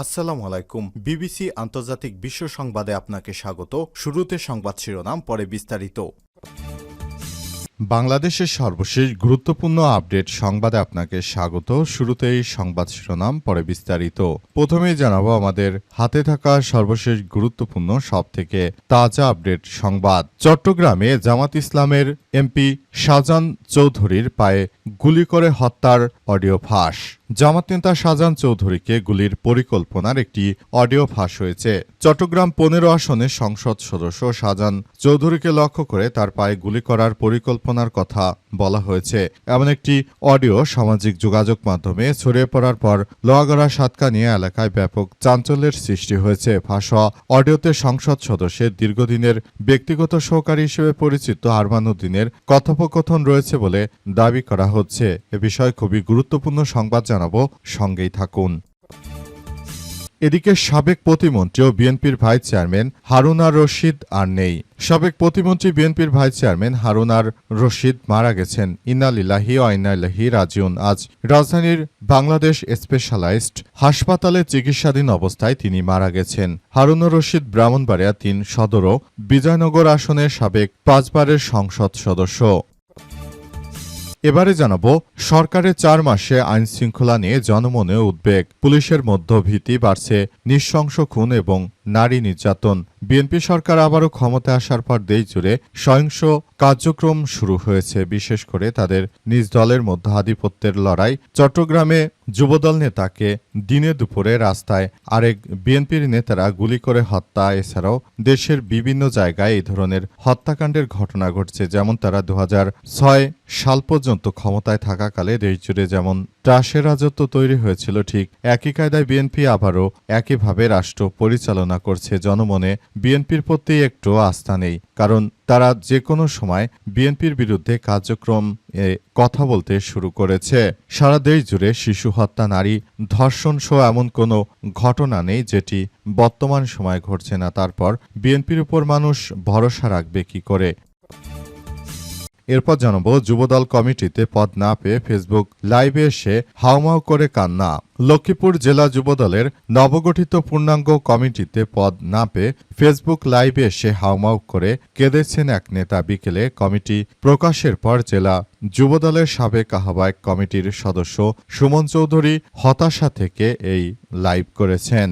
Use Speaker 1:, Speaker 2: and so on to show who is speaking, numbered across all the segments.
Speaker 1: আসসালামু আলাইকুম। বিবিসি আন্তর্জাতিক বিশ্ব সংবাদে আপনাকে স্বাগত। শুরুতে সংবাদ শিরোনাম, পরে বিস্তারিত। বাংলাদেশের সর্বশেষ গুরুত্বপূর্ণ আপডেট সংবাদে আপনাকে স্বাগত। শুরুতেই সংবাদ শিরোনাম, পরে বিস্তারিত। প্রথমেই জানাবো আমাদের হাতে থাকা সর্বশেষ গুরুত্বপূর্ণ সবথেকে তাজা আপডেট সংবাদ। চট্টগ্রামে জামাত ইসলামের এমপি শাহজাহান চৌধুরীর পায়ে গুলি করে হত্যার অডিও ফাঁস। জামাত নেতা শাহজাহান চৌধুরীকে গুলির পরিকল্পনার একটি অডিও ফাঁস হয়েছে। চট্টগ্রাম ১৫ আসনের সংসদ সদস্য শাহজাহান চৌধুরীকে লক্ষ্য করে তার পায়ে গুলি করার পরিকল্পনার কথা বলা হয়েছে। এমন একটি অডিও সামাজিক যোগাযোগ মাধ্যমে ছড়িয়ে পড়ার পর লোহাগড়া সাতকানিয়া এলাকায় ব্যাপক চাঞ্চল্যের সৃষ্টি হয়েছে। ফাঁস হওয়া অডিওতে সংসদ সদস্যের দীর্ঘদিনের ব্যক্তিগত সহকারী হিসেবে পরিচিত আরমান উদ্দিনের কথোপকথন রয়েছে বলে দাবি করা হচ্ছে। এ বিষয়ে খুবই গুরুত্বপূর্ণ সংবাদ জানাবো, সঙ্গেই থাকুন। এদিকে সাবেক প্রতিমন্ত্রী ও বিএনপির ভাইস চেয়ারম্যান হারুন আর রশিদ আর নেই। সাবেক প্রতিমন্ত্রী বিএনপির ভাইস চেয়ারম্যান হারুন আর রশিদ মারা গেছেন। ইন্না লিল্লাহি ওয়া ইন্না ইলাইহি রাজিউন। আজ রাজধানীর বাংলাদেশ স্পেশালাইজড হাসপাতালে চিকিৎসাধীন অবস্থায় তিনি মারা গেছেন। হারুন আর রশিদ ব্রাহ্মণবাড়িয়া ৩ সদর ও বিজয়নগর আসনের সাবেক ৫ বারের সংসদ সদস্য। এবারে জানাবো সরকারের ৪ মাসে আইন শৃঙ্খলা নিয়ে জনমনে উদ্বেগ। পুলিশের মধ্যে ভীতি বাড়ছে, নৃশংস খুন এবং নারী নির্যাতন। বিএনপি সরকার আবারও ক্ষমতায় আসার পর দেশজুড়ে সহিংস কার্যক্রম শুরু হয়েছে, বিশেষ করে তাদের নিজ দলের মধ্যে আধিপত্যের লড়াই। চট্টগ্রামে যুবদল নেতাকে দিনে দুপুরে রাস্তায় আরেক বিএনপির নেতারা গুলি করে হত্যা। এছাড়াও দেশের বিভিন্ন জায়গায় এই ধরনের হত্যাকাণ্ডের ঘটনা ঘটছে। যেমন তারা ২০০৬ সাল পর্যন্ত ক্ষমতায় থাকাকালে দেশজুড়ে যেমন ত্রাসের রাজত্ব তৈরি হয়েছিল, ঠিক একই কায়দায় বিএনপি আবারও একইভাবে রাষ্ট্র পরিচালনা করছে। জনমনে বিএনপির প্রতি একটু আস্থা নেই, কারণ তারা যে কোনো সময় বিএনপির বিরুদ্ধে কার্যক্রম কথা বলতে শুরু করেছে। সারা দেশ জুড়ে শিশু হত্যা, নারী ধর্ষণ সহ এমন কোনো ঘটনা নেই যেটি বর্তমান সময় ঘটছে না। তারপর বিএনপির উপর মানুষ ভরসা রাখবে কি করে? এরপর জানাবো যুবদল কমিটিতে পদ না পেয়ে ফেসবুক লাইভে এসে হাউমাউ করে কান্না। লক্ষ্মীপুর জেলা যুবদলের নবগঠিত পূর্ণাঙ্গ কমিটিতে পদ না পেয়ে ফেসবুক লাইভে এসে হাউমাউ করে কেঁদেছেন এক নেতা। বিকেলে কমিটি প্রকাশের পর জেলা যুবদলের সাবেক আহ্বায়ক কমিটির সদস্য সুমন চৌধুরী হতাশা থেকে এই লাইভ করেছেন।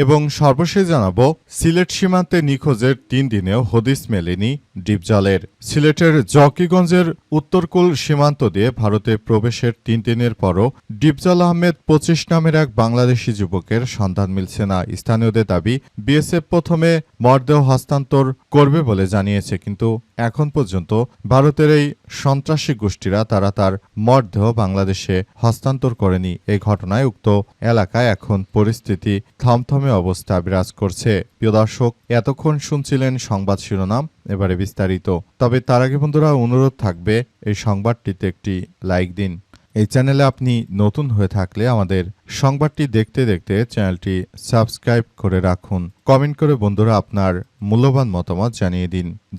Speaker 1: এবং সর্বশেষ জানাবো সিলেট সীমান্তে নিখোঁজের ৩ দিনেও হদিস মেলেনি ডিপজলের। সিলেটের জকিগঞ্জের উত্তরকুল সীমান্ত দিয়ে ভারতে প্রবেশের ৩ দিনের পরও ডিপজল আহমেদ ২৫ নামের এক বাংলাদেশি যুবকের সন্ধান মিলছে না। স্থানীয়দের দাবি, বিএসএফ প্রথমে মরদেহ হস্তান্তর করবে বলে জানিয়েছে, কিন্তু এখন পর্যন্ত ভারতের এই সন্ত্রাসী গোষ্ঠীরা তার মরদেহ বাংলাদেশে হস্তান্তর করেনি। এই ঘটনায় উক্ত এলাকায় এখন পরিস্থিতি থমথমে অবস্থা বিরাজ করছে। প্রিয় দর্শক, এতক্ষণ শুনছিলেন সংবাদ শিরোনাম, এবারে বিস্তারিত। তবে তার আগে বন্ধুরা অনুরোধ থাকবে এই সংবাদটিতে একটি লাইক দিন। এই চ্যানেলে আপনি নতুন হয়ে থাকলে আমাদের সংবাদটি দেখতে দেখতে চ্যানেলটি সাবস্ক্রাইব করে রাখুন। কমেন্ট করে বন্ধুরা আপনার মূল্যবান মতামত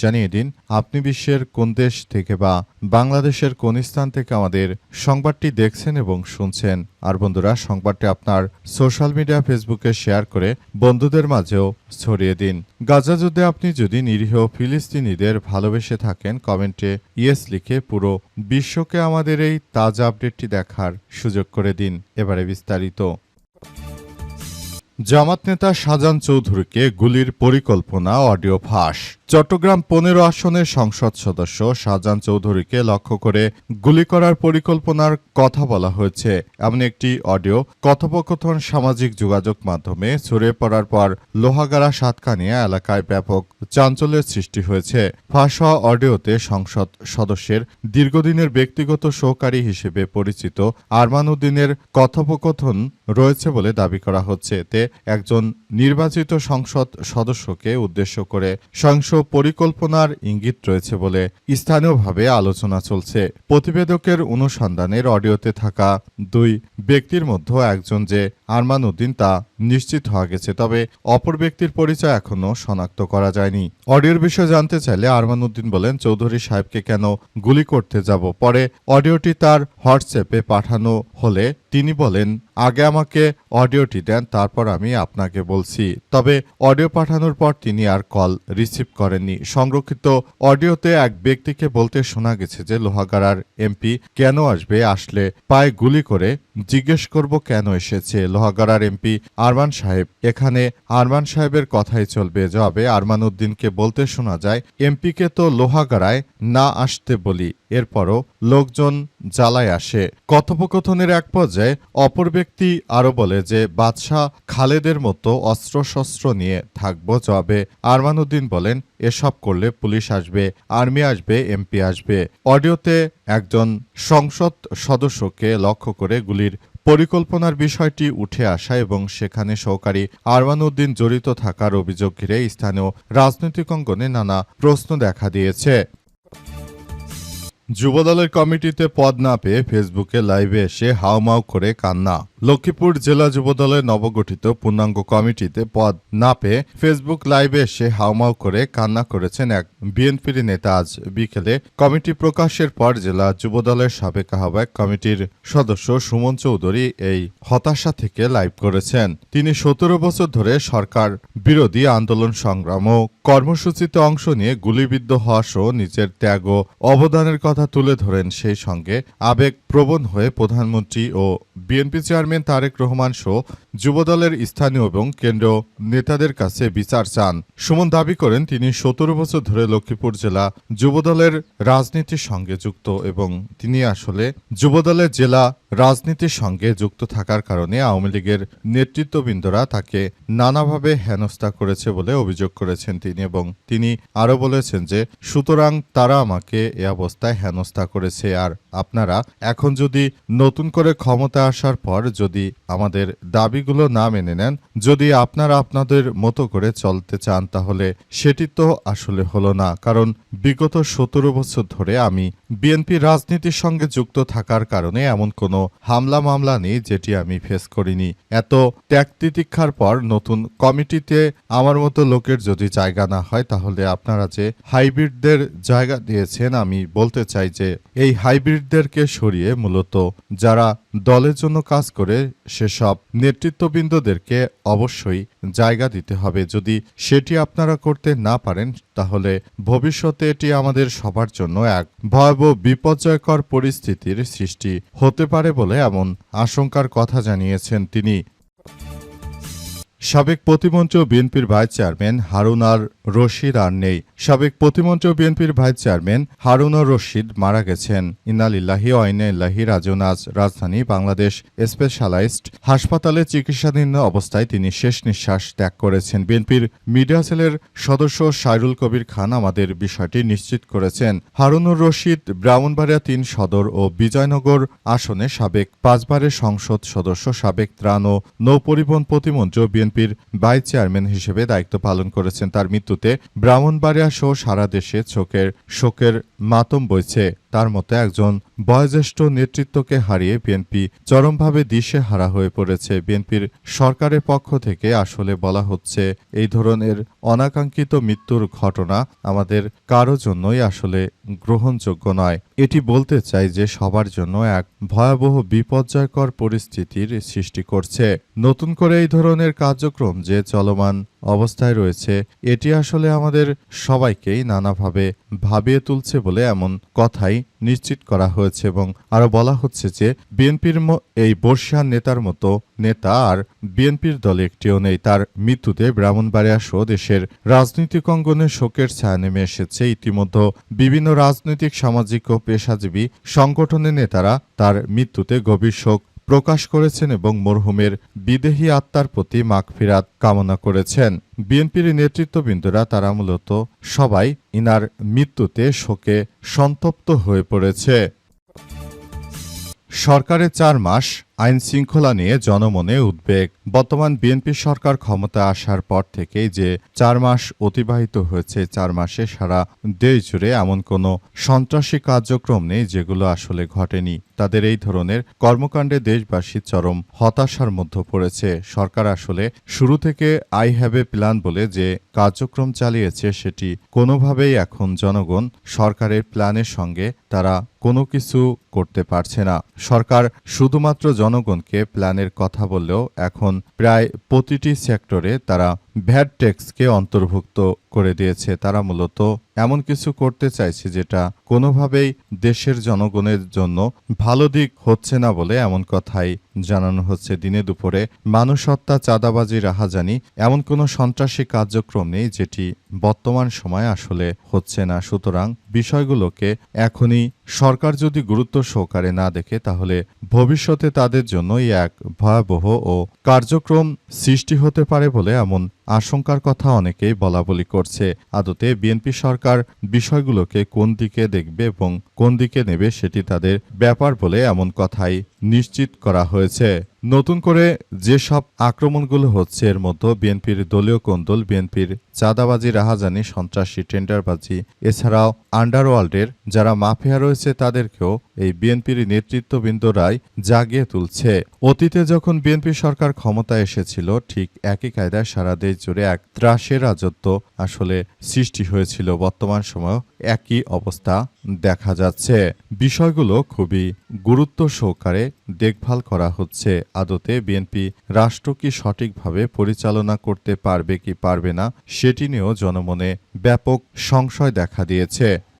Speaker 1: জানিয়ে দিন আপনি বিশ্বের কোন দেশ থেকে বা বাংলাদেশের কোন স্থান থেকে আমাদের সংবাদটি দেখছেন এবং শুনছেন। আর বন্ধুরা সংবাদটি আপনার সোশ্যাল মিডিয়া ফেসবুকে শেয়ার করে বন্ধুদের মাঝেও ছড়িয়ে দিন। গাজা যুদ্ধে আপনি যদি নিরীহ ফিলিস্তিনিদের ভালোবেসে থাকেন, কমেন্টে ইয়েস লিখে পুরো বিশ্বকে আমাদের এই তাজা আপডেটটি দেখার সুযোগ করে দিন। এবারে বিস্তারিত। জামাত নেতা শাহজাহান চৌধুরীকে গুলির পরিকল্পনা অডিও ফাঁস। চট্টগ্রাম ১৫ আসনের সংসদ সদস্য শাহজাহান চৌধুরীকে লক্ষ্য করে গুলি করার পরিকল্পনার কথা বলা হয়েছে। এমন একটি অডিও কথোপকথন সামাজিক যোগাযোগ মাধ্যমে ছড়িয়ে পড়ার পর লোহাগড়া সাতকানিয়া এলাকায় ব্যাপক চাঞ্চল্যের সৃষ্টি হয়েছে। ফাঁস হওয়া অডিওতে সংসদ সদস্যের দীর্ঘদিনের ব্যক্তিগত সহকারী হিসেবে পরিচিত আরমান উদ্দিনের কথোপকথন রয়েছে বলে দাবি করা হচ্ছে। এতে একজন নির্বাচিত সংসদ সদস্যকে উদ্দেশ্য করে সহিংস পরিকল্পনার ইঙ্গিত রয়েছে বলে স্থানীয়ভাবে আলোচনা চলছে। প্রতিবেদকের অনুসন্ধানের অডিওতে থাকা ২ ব্যক্তির মধ্যে একজন যে আরমান উদ্দিন তা নিশ্চিত হওয়া গেছে, তবে অপর ব্যক্তির পরিচয় এখনো শনাক্ত করা যায়নি। অডিওর বিষয়ে জানতে চাইলে আরমান উদ্দিন বলেন, চৌধুরী সাহেবকে কেন গুলি করতে যাব? পরে অডিওটি তার হোয়াটসঅ্যাপে পাঠানো হলে তিনি বলেন, আগে আমাকে অডিওটি দেন, তারপর আমি আপনাকে বলছি। তবে অডিও পাঠানোর পর তিনি আর কল রিসিভ করেননি। সংরক্ষিত অডিওতে এক ব্যক্তিকে বলতে শোনা গেছে যে লোহাগাড়ার এমপি কেন আসবে, আসলে পায়ে গুলি করে জিজ্ঞেস করব কেন এসেছে। লোহাগাড়ার এমপি আরমান সাহেব, এখানে আরমান সাহেবের কথাই চলবে। জবাবে আরমান উদ্দিনকে বলতে শোনা যায়, এমপিকে তো লোহাগাড়ায় না আসতে বলি, এরপরও লোকজন জ্বালায় আসে। কথোপকথনের এক পর্যায়ে অপর ব্যক্তি আরো বলে যে বাদশাহ খালেদের মতো অস্ত্রশস্ত্র নিয়ে থাকবো। জবাবে আরমান উদ্দিন বলেন, এসব করলে পুলিশ আসবে, আর্মি আসবে, এমপি আসবে। অডিওতে একজন সংসদ সদস্যকে লক্ষ্য করে গুলির পরিকল্পনার বিষয়টি উঠে আসা এবং সেখানে সহকারী আরমান উদ্দিন জড়িত থাকার অভিযোগ ঘিরে স্থানীয় রাজনৈতিক অঙ্গনে নানা প্রশ্ন দেখা দিয়েছে। যুবদলের কমিটিতে পদ না পেয়ে ফেসবুকে লাইভে এসে হাউমাউ করে কান্না। লক্ষ্মীপুর জেলা যুবদলের নবগঠিত পূর্ণাঙ্গ কমিটিতে পদ না পেয়ে ফেসবুক লাইভে এসে হাউমাউ করে কান্না করেছেন এক বিএনপির নেতা। আজ বিকেলে কমিটি প্রকাশের পর জেলা যুবদলের সাবেক আহ্বায়ক কমিটির সদস্য সুমন চৌধুরী এই হতাশা থেকে লাইভ করেছেন। তিনি 17 বছর ধরে সরকার বিরোধী আন্দোলন সংগ্রাম ও কর্মসূচিতে অংশ নিয়ে গুলিবিদ্ধ হওয়া সহ নিজের ত্যাগ ও অবদানের কথা তুলে ধরেন। সেই সঙ্গে আবেগপ্রবণ হয়ে প্রধানমন্ত্রী ও বিএনপি চেয়ারম্যান তারেক রহমান সহ যুবদলের স্থানীয় এবং কেন্দ্রীয় নেতাদের কাছে বিচার চান। সুমন দাবি করেন, তিনি 17 বছর ধরে লক্ষ্মীপুর জেলা যুবদলের রাজনীতির সঙ্গে যুক্ত এবং তিনি আসলে যুবদলের জেলা রাজনীতির সঙ্গে যুক্ত থাকার কারণে আওয়ামী লীগের নেতৃত্ববৃন্দরা তাকে নানাভাবে হেনস্থা করেছে বলে অভিযোগ করেছেন তিনি। এবং তিনি আরও বলেছেন যে সুতরাং তারা আমাকে এ অবস্থায় হেনস্থা করেছে, আর আপনারা এখন যদি নতুন করে ক্ষমতা আসার পর যদি আমাদের দাবিগুলো না মেনে নেন, যদি আপনারা আপনাদের মতো করে চলতে চান, তাহলে সেটি তো আসলে হলো না। কারণ বিগত 17 বছর ধরে আমি বিএনপি রাজনীতির সঙ্গে যুক্ত থাকার কারণে এমন কোনো হামলা মামলা নেই যেটি আমি ফেস করিনি। এত ত্যাগ তিতিক্ষার পর নতুন কমিটিতে আমার মতো লোকের যদি জায়গা না হয়, তাহলে আপনারা যে হাইব্রিডদের জায়গা দিয়েছেন, আমি বলতে চাই যে এই হাইব্রিডদেরকে সরিয়ে মূলত যারা দলের জন্য কাজ করে সেসব নেতৃত্ববৃন্দদেরকে অবশ্যই জায়গা দিতে হবে। যদি সেটি আপনারা করতে না পারেন, তাহলে ভবিষ্যতে এটি আমাদের সবার জন্য এক ভয়াবহ বিপর্যয়কর পরিস্থিতির সৃষ্টি হতে পারে বলে এমন আশঙ্কার কথা জানিয়েছেন তিনি। সাবেক প্রতিমন্ত্রী ও বিএনপির ভাইস চেয়ারম্যান হারুন আর রশিদ আর নেই। সাবেক প্রতিমন্ত্রী ও বিএনপির ভাইস চেয়ারম্যান হারুন আর রশিদ মারা গেছেন। ইন্না লিল্লাহি ওয়া ইন্না ইলাইহি রাজিউন। আজ রাজধানী বাংলাদেশ স্পেশালাইজড হাসপাতালে চিকিৎসাধীন অবস্থায় তিনি শেষ নিঃশ্বাস ত্যাগ করেছেন। বিএনপির মিডিয়া সেলের সদস্য সাইরুল কবির খান আমাদের বিষয়টি নিশ্চিত করেছেন। হারুনুর রশিদ ব্রাহ্মণবাড়িয়া ৩ সদর ও বিজয়নগর আসনে সাবেক 5 বারের সংসদ সদস্য, সাবেক ত্রাণ ও নৌপরিবহন প্রতিমন্ত্রী ও বিএনপির ভাইস চেয়ারম্যান হিসেবে দায়িত্ব পালন করেছেন। তার মৃত্যুতে ব্রাহ্মণবাড়িয়া সহ সারা দেশে শোকের মাতম বইছে। তার মতো একজন বয়োজ্যেষ্ঠ নেতৃত্বকে হারিয়ে বিএনপি চরমভাবে দিশেহারা হয়ে পড়েছে। বিএনপির সরকারের পক্ষ থেকে আসলে বলা হচ্ছে, এই ধরনের অনাকাঙ্ক্ষিত মৃত্যুর ঘটনা আমাদের কারো জন্যই আসলে গ্রহণযোগ্য নয়। এটি বলতে চাই যে সবার জন্য এক ভয়াবহ বিপর্যয়কর পরিস্থিতির সৃষ্টি করছে। নতুন করে এই ধরনের কার্যক্রম যে চলমান অবস্থায় রয়েছে, এটি আসলে আমাদের সবাইকেই নানাভাবে ভাবিয়ে তুলছে বলে এমন কথাই নিশ্চিত করা হয়েছে। এবং আরো বলা হচ্ছে যে বিএনপির এই বর্ষিয়ান নেতার মতো নেতা আর বিএনপির দলে একটিও নেই। তার মৃত্যুতে ব্রাহ্মণবাড়িয়া সহ দেশের রাজনৈতিক অঙ্গনে শোকের ছায়া নেমে এসেছে। ইতিমধ্যে বিভিন্ন রাজনৈতিক, সামাজিক ও পেশাজীবী সংগঠনের নেতারা তার মৃত্যুতে গভীর শোক প্রকাশ করেছেন এবং মরহুমের বিদেহী আত্মার প্রতি মাগফিরাত কামনা করেছেন। বিএনপির নেতৃত্ববৃন্দরা তারা মূলত সবাই ইনার মৃত্যুতে শোকে সন্তপ্ত হয়ে পড়েছে। সরকারের 4 মাস আইন শৃঙ্খলা নিয়ে জনমনে উদ্বেগ। বর্তমান বিএনপি সরকার ক্ষমতা আসার পর থেকেই যে 4 মাস অতিবাহিত হয়েছে, 4 মাসে সারা দেশ জুড়ে এমন কোনো সন্ত্রাসী কার্যক্রম নেই যেগুলো আসলে ঘটেনি। তাদের এই ধরনের কর্মকাণ্ডে দেশবাসী চরম হতাশার মধ্যে পড়েছে। সরকার আসলে শুরু থেকে আই হ্যাভ এ প্ল্যান বলে যে কার্যক্রম চালিয়েছে সেটি কোনোভাবেই এখন জনগণ সরকারের প্ল্যানের সঙ্গে তারা কোনো কিছু করতে পারছে না। সরকার শুধুমাত্র জনগণকে প্ল্যানের কথা বললেও এখন প্রায় প্রতিটি সেক্টরে তারা ভ্যাট ট্যাক্সকে অন্তর্ভুক্ত করে দিয়েছে। তারা মূলত এমন কিছু করতে চাইছে যেটা কোনোভাবেই দেশের জনগণের জন্য ভালো দিক হচ্ছে না বলে এমন কথাই জানানো হচ্ছে। দিনে দুপুরে মানুষ হত্যা, চাঁদাবাজি, রাহাজানি এমন কোনো সন্ত্রাসী কার্যক্রম নেই যেটি বর্তমান সময়ে আসলে হচ্ছে না। সুতরাং বিষয়গুলোকে এখনই সরকার যদি গুরুত্ব সহকারে না দেখে তাহলে ভবিষ্যতে তাদের জন্যই এক ভয়াবহ ও কার্যক্রম সৃষ্টি হতে পারে বলে এমন আশঙ্কার কথা অনেকেই বলাবলি করছে। আদতে বিএনপি সরকার বিষয়গুলোকে কোন দিকে দেখবে এবং কোন দিকে নেবে সেটি তাদের ব্যাপার বলে এমন কথাই নিশ্চিত করা হয়েছে। নতুন করে যেসব আক্রমণগুলো হচ্ছে এর মধ্যে বিএনপির দলীয় কোন্দল, বিএনপির চাঁদাবাজি, রাহাজানি, সন্ত্রাসী, টেন্ডারবাজি, এছাড়াও আন্ডারওয়ার্ল্ডের যারা মাফিয়া রয়েছে তাদেরকেও এই বিএনপির নেতৃত্ববৃন্দরাই জাগিয়ে তুলছে। অতীতে যখন বিএনপি সরকার ক্ষমতায় এসেছিল ঠিক একই কায়দায় সারা দেশ জুড়ে এক ত্রাসের রাজত্ব আসলে সৃষ্টি হয়েছিল। বর্তমান সময়েও একই অবস্থা দেখা যাচ্ছে। বিষয়গুলো খুবই গুরুত্ব সহকারে দেখভাল করা হচ্ছে। আদতে বিএনপি রাষ্ট্র কি সঠিকভাবে পরিচালনা করতে পারবে কি পারবে না সেটি নিয়েও জনমনে ব্যাপক সংশয় দেখা দিয়েছে।